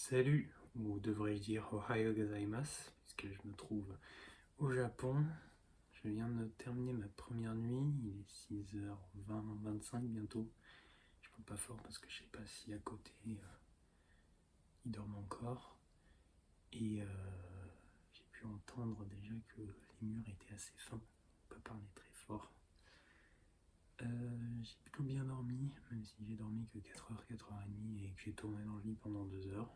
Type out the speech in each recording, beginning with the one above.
Salut, ou devrais-je dire Ohayo gozaimasu, puisque je me trouve au Japon. Je viens de terminer ma première nuit, il est 6h20-25 bientôt. Je parle pas fort parce que je sais pas si à côté ils dorment encore. Et j'ai pu entendre déjà que les murs étaient assez fins, on peut parler très fort. J'ai plutôt bien dormi, même si j'ai dormi que 4h, 4h30 et que j'ai tourné dans le lit pendant 2 heures.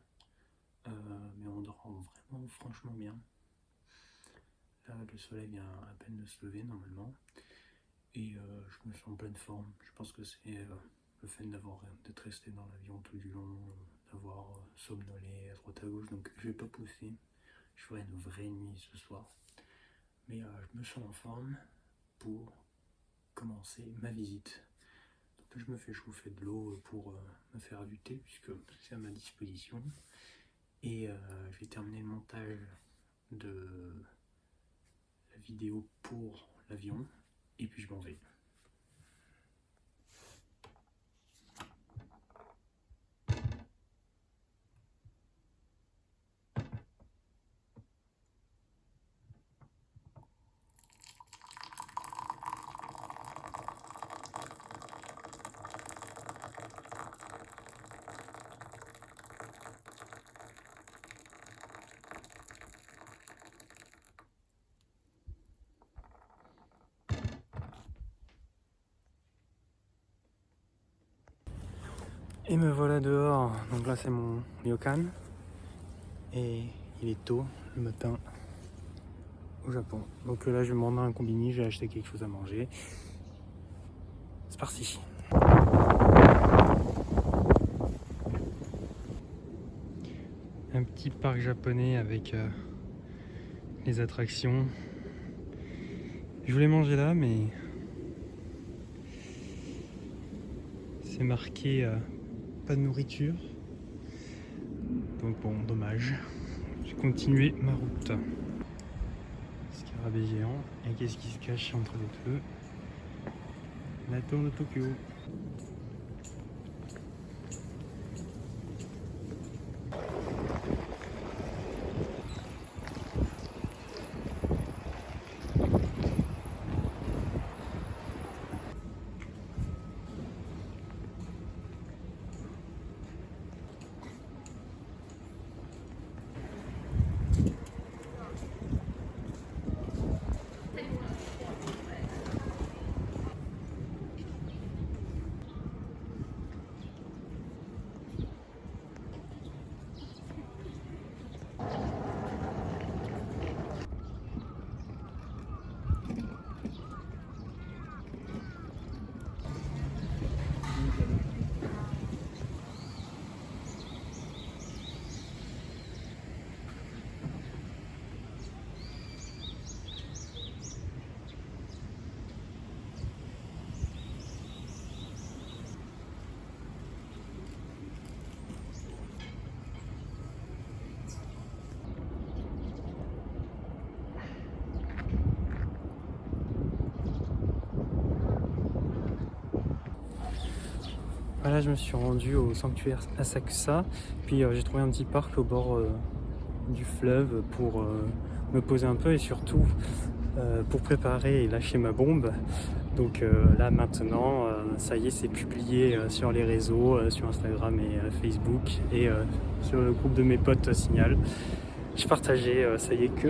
Mais on dort vraiment franchement bien. Là, le soleil vient à peine de se lever normalement et je me sens en pleine forme. Je pense que c'est le fait d'être resté dans l'avion tout du long, d'avoir somnolé à droite à gauche, donc je vais pas pousser. Je ferai une vraie nuit ce soir, mais je me sens en forme pour commencer ma visite. Donc je me fais chauffer de l'eau pour me faire du thé puisque c'est à ma disposition. Et je vais terminer le montage de la vidéo pour l'avion et puis je m'en vais. Et me voilà dehors, donc là c'est mon ryokan et il est tôt le matin au Japon. Donc là je vais me rendre à un combini, je vais acheter quelque chose à manger. C'est parti. Un petit parc japonais avec les attractions. Je voulais manger là mais c'est marqué pas de nourriture. Donc bon, dommage. Je vais continuer ma route. Scarabée géant. Et qu'est-ce qui se cache entre les deux? La tour de Tokyo. Voilà, je me suis rendu au sanctuaire Asakusa, puis j'ai trouvé un petit parc au bord du fleuve pour me poser un peu et surtout pour préparer et lâcher ma bombe. Donc là maintenant, ça y est, c'est publié sur les réseaux, sur Instagram et Facebook et sur le groupe de mes potes Signal. Je partageais, ça y est que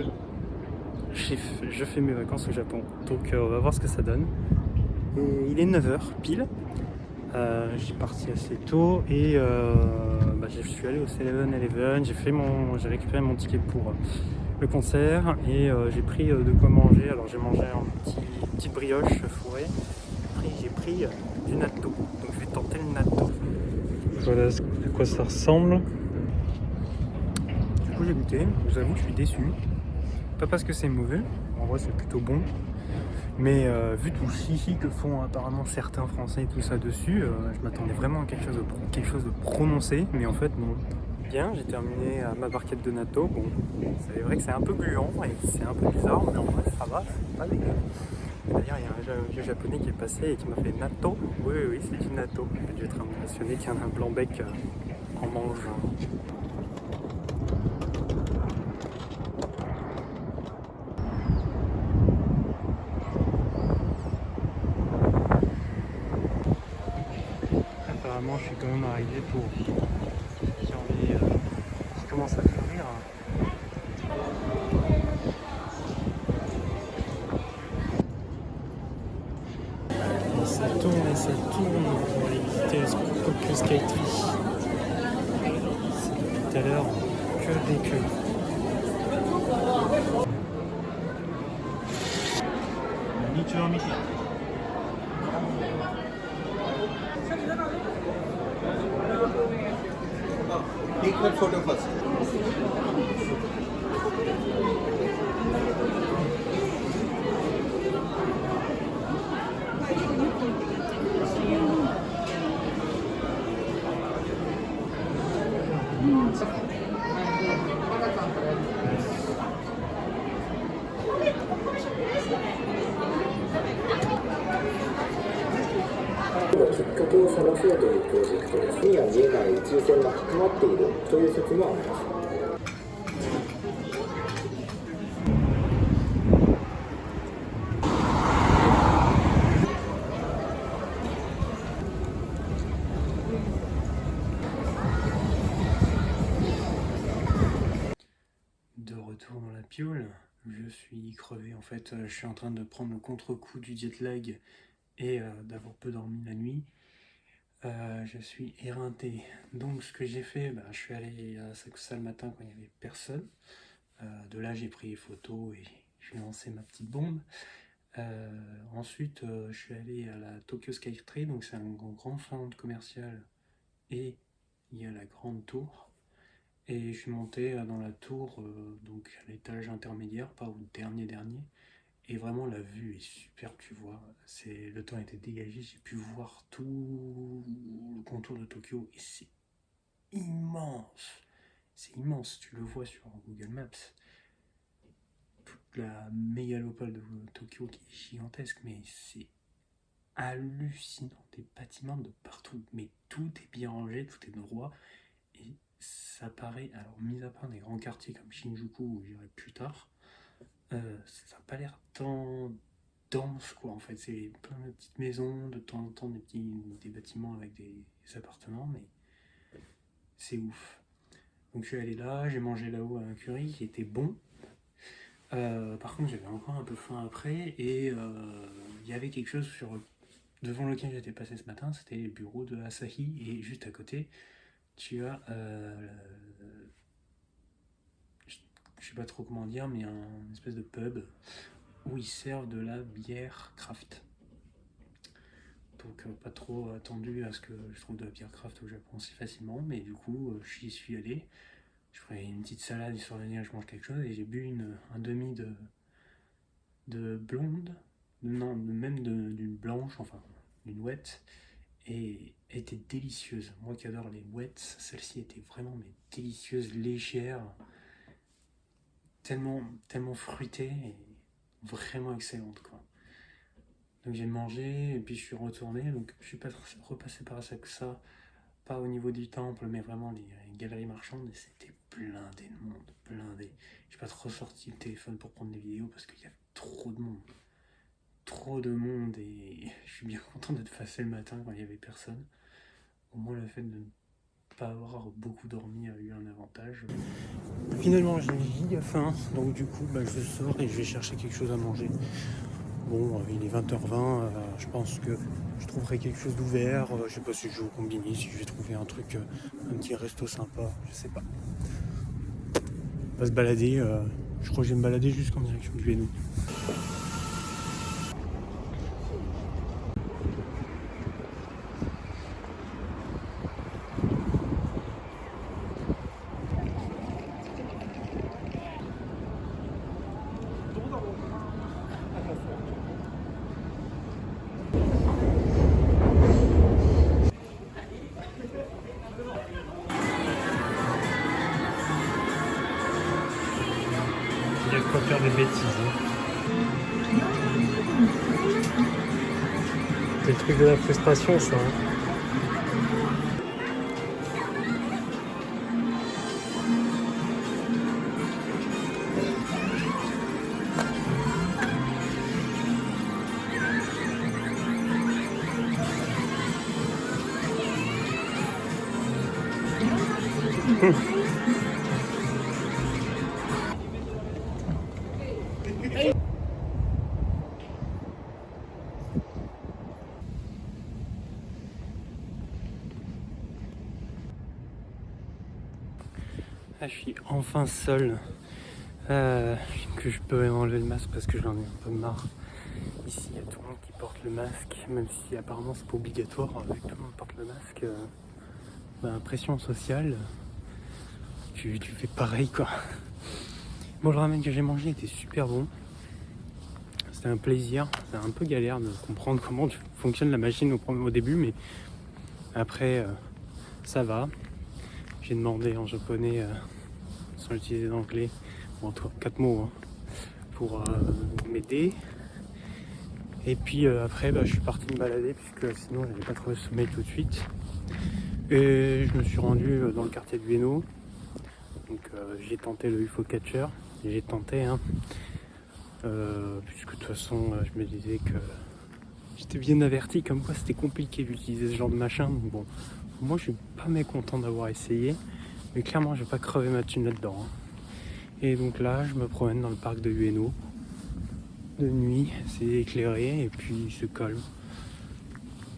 je fais mes vacances au Japon. Donc on va voir ce que ça donne. Et il est 9h pile. J'ai parti assez tôt et je suis allé au 7-Eleven, j'ai récupéré mon ticket pour le concert et j'ai pris de quoi manger. Alors j'ai mangé une petite brioche fourrée, après j'ai pris du natto, donc je vais tenter le natto. Voilà à quoi ça ressemble. Du coup j'ai goûté, je vous avoue que je suis déçu, pas parce que c'est mauvais, en vrai c'est plutôt bon. Mais vu tout le chichi que font apparemment certains Français et tout ça dessus, je m'attendais vraiment à quelque chose de prononcé, mais en fait non. Bien, j'ai terminé ma barquette de natto. Bon, c'est vrai que c'est un peu gluant et c'est un peu bizarre, mais en vrai ça va, c'est pas dégueu. D'ailleurs, il y a un vieux japonais qui est passé et qui m'a fait natto. Oui, c'est du natto. Je vais être impressionné qu'il y en a un blanc bec en mange. autour qui commencent à fleurir. Ça tourne et ça tourne pour aller visiter le Tokyo Skytree. C'est depuis tout à l'heure que des queues. Take that photo first. きっかけを探そうというプロジェクトです。目には見えない宇宙船が関わっているという説もあります。De retour dans la piole, je suis crevé en fait, je suis en train de prendre le contre-coup du jet lag et d'avoir peu dormi la nuit. Je suis éreinté, donc ce que j'ai fait, je suis allé à Asakusa le matin quand il n'y avait personne. De là j'ai pris les photos et j'ai lancé ma petite bombe. Ensuite je suis allé à la Tokyo Skytree, donc c'est un grand centre commercial et il y a la grande tour. Et je suis monté dans la tour, donc à l'étage intermédiaire, pas au dernier. Et vraiment la vue est super, tu vois. Le temps était dégagé, j'ai pu voir tout le contour de Tokyo et c'est immense. C'est immense, tu le vois sur Google Maps. Toute la mégalopole de Tokyo qui est gigantesque, mais c'est hallucinant. Des bâtiments de partout, mais tout est bien rangé, tout est droit. Et ça paraît, alors mis à part des grands quartiers comme Shinjuku où j'irai plus tard, ça n'a pas l'air tant dense quoi en fait, c'est plein de petites maisons, de temps en temps des bâtiments avec des appartements, mais c'est ouf. Donc je suis allé là, j'ai mangé là-haut un curry qui était bon. Par contre j'avais encore un peu faim après et il y avait quelque chose devant lequel j'étais passé ce matin, c'était les bureaux de Asahi et juste à côté tu as, je sais pas trop comment dire, mais un espèce de pub où ils servent de la bière craft. Donc pas trop attendu à ce que je trouve de la bière craft au Japon si facilement, mais du coup j'y suis allé. Je ferai une petite salade histoire de dire je mange quelque chose et j'ai bu un demi de blonde, non, même d'une blanche, enfin d'une wet. Et était délicieuse. Moi qui adore les wets, celle-ci était vraiment mais délicieuse, légère, tellement fruitée et vraiment excellente quoi. Donc j'ai mangé et puis je suis retourné, donc je suis repassé par Asakusa, pas au niveau du temple mais vraiment les galeries marchandes et c'était blindé de monde, blindé. J'ai pas trop sorti le téléphone pour prendre des vidéos parce qu'il y avait trop de monde. Et je suis bien content d'être passé le matin quand il y avait personne. Au moins le fait de ne pas avoir beaucoup dormi a eu un avantage. Finalement j'ai giga faim, donc du coup je sors et je vais chercher quelque chose à manger. Bon, il est 20h20, je pense que je trouverai quelque chose d'ouvert, je sais pas si je vais au combini, si je vais trouver un truc, un petit resto sympa, je sais pas. On va se balader, je crois que je vais me balader jusqu'en direction du Ueno. Il y a de quoi faire des bêtises. C'est le truc de la frustration ça. Ah, je suis enfin seul, que je peux enlever le masque parce que j'en ai un peu marre. Ici, il y a tout le monde qui porte le masque, même si apparemment c'est pas obligatoire, avec tout le monde porte le masque. Pression sociale, tu fais pareil quoi. Bon, le ramen que j'ai mangé était super bon. C'était un plaisir. C'est un peu galère de comprendre comment fonctionne la machine au début, mais après ça va. J'ai demandé en japonais, sans utiliser d'anglais, bon, 4 mots hein, pour m'aider. Et puis après, je suis parti me balader puisque sinon j'avais pas trouvé le sommeil tout de suite. Et je me suis rendu dans le quartier de Ueno. Donc j'ai tenté le UFO Catcher. J'ai tenté, hein, puisque de toute façon je me disais que j'étais bien averti comme quoi c'était compliqué d'utiliser ce genre de machin. Donc bon, moi je suis pas mécontent d'avoir essayé. Mais clairement, je vais pas crever ma thune là-dedans. Hein. Et donc là, je me promène dans le parc de Ueno. De nuit, c'est éclairé et puis c'est calme.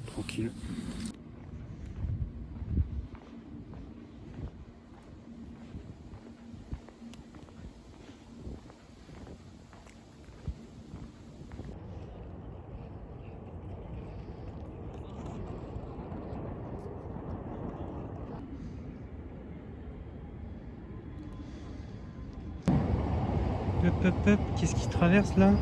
Tranquille. Hop, qu'est-ce qui traverse là?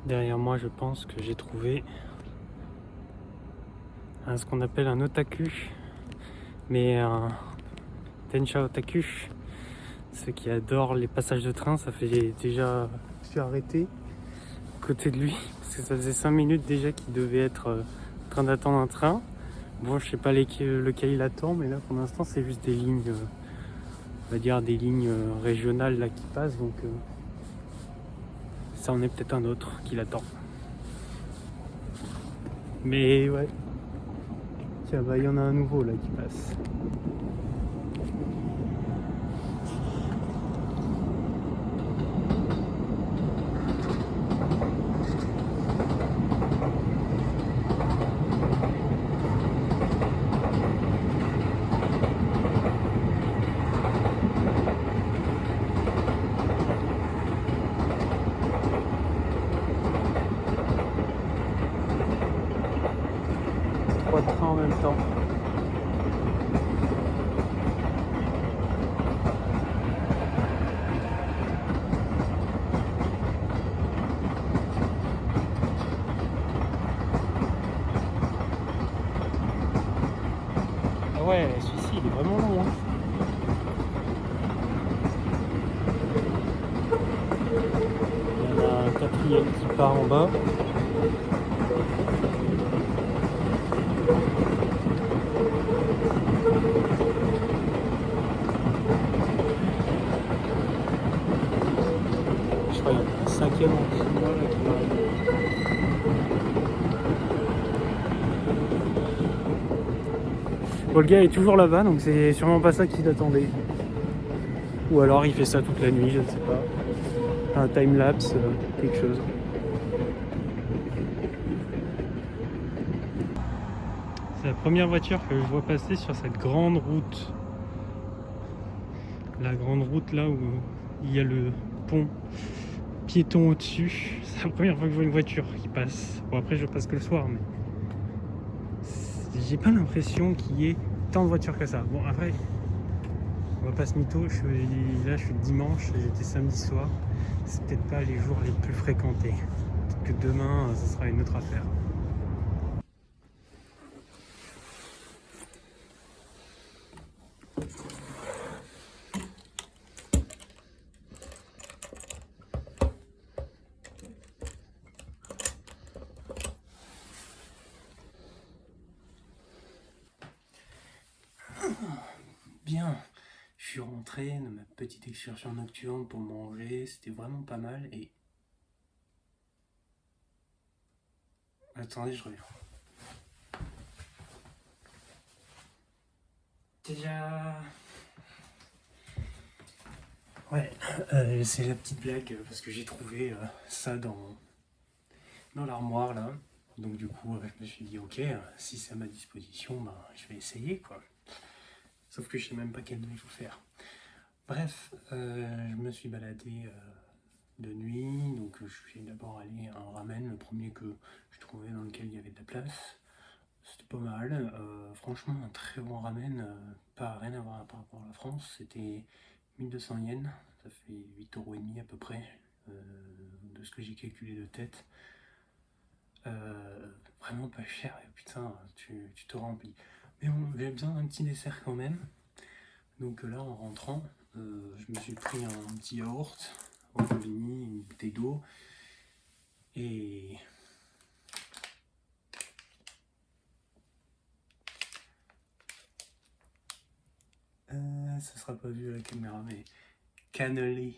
Derrière moi, je pense que j'ai trouvé ce qu'on appelle un otaku, mais un Tensha otaku. Ceux qui adorent les passages de train, ça fait déjà... Je suis arrêté à côté de lui, parce que ça faisait 5 minutes déjà qu'il devait être en train d'attendre un train. Bon, je sais pas lequel il attend, mais là pour l'instant c'est juste des lignes, on va dire des lignes régionales là qui passent, donc ça en est peut-être un autre qui l'attend. Mais ouais, tiens, il y en a un nouveau là qui passe. Trois trains en même temps. Ah ouais, celui-ci il est vraiment long. Hein. Il y en a un quatrième qui part en bas. Je crois qu'il y en a un cinquième en dessous de moi là qui va. Bon, le gars est toujours là-bas, donc c'est sûrement pas ça qu'il attendait. Ou alors il fait ça toute la nuit, je ne sais pas. Un time-lapse, quelque chose. C'est la première voiture que je vois passer sur cette grande route. La grande route là où il y a le pont piéton au-dessus. C'est la première fois que je vois une voiture qui passe. Bon, après je passe que le soir, mais j'ai pas l'impression qu'il y ait tant de voitures que ça. Bon, après, on va pas se mytho, là je suis dimanche, j'étais samedi soir. C'est peut-être pas les jours les plus fréquentés. Peut-être que demain, ça sera une autre affaire. Bien, je suis rentré de ma petite excursion nocturne pour manger, c'était vraiment pas mal et Attendez, je reviens. Déjà. Ouais, c'est la petite blague parce que j'ai trouvé ça dans l'armoire là. Donc du coup, je me suis dit ok, si c'est à ma disposition, ben, je vais essayer quoi. Sauf que je sais même pas quel nœud il faut faire. Bref, je me suis baladé de nuit, donc je suis d'abord allé à un ramen, le premier que je trouvais dans lequel il y avait de la place. C'était pas mal, franchement un très bon ramen, pas rien à voir par rapport à la France, c'était 1200 yens, ça fait 8,5 € à peu près, de ce que j'ai calculé de tête. Vraiment pas cher, et putain, tu te remplis. Mais bon, j'avais besoin d'un petit dessert quand même, donc là en rentrant, je me suis pris un petit yaourt au Coligny, une bouteille d'eau, et ça sera pas vu à la caméra, mais cannelé.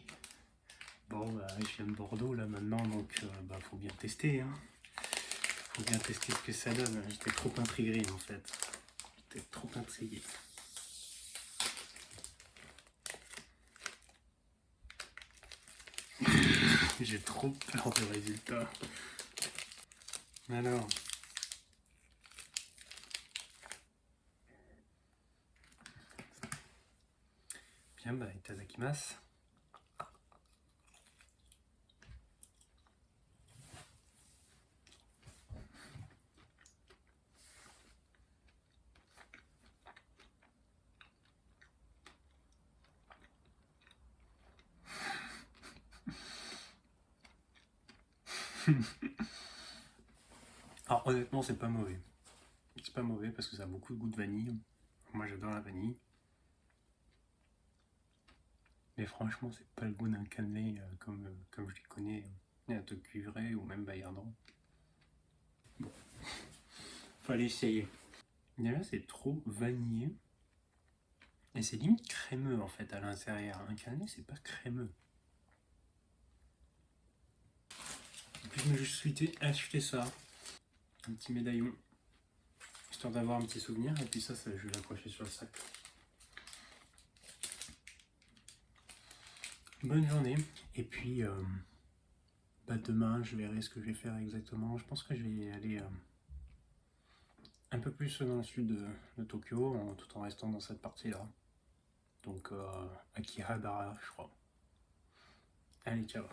Bon, bah, je viens de Bordeaux là maintenant, donc bah, faut bien tester. Hein. Faut bien tester ce que ça donne. J'étais trop intrigué en fait. J'étais trop intrigué. J'ai trop peur du résultat. Alors. Bien, bah, itadakimasu. Alors honnêtement c'est pas mauvais. C'est pas mauvais parce que ça a beaucoup de goût de vanille. Moi j'adore la vanille. Mais franchement c'est pas le goût d'un cannelé comme je les connais, à te cuivré ou même Bayardan. Bon. Fallait essayer. Déjà c'est trop vanillé. Et c'est limite crémeux en fait à l'intérieur. Un cannelé c'est pas crémeux. Et puis je me suis acheté ça. Un petit médaillon, histoire d'avoir un petit souvenir, et puis ça je vais l'accrocher sur le sac. Bonne journée, et puis bah demain je verrai ce que je vais faire exactement. Je pense que je vais aller un peu plus dans le sud de Tokyo, tout en restant dans cette partie-là. Donc Akihabara, je crois. Allez, ciao.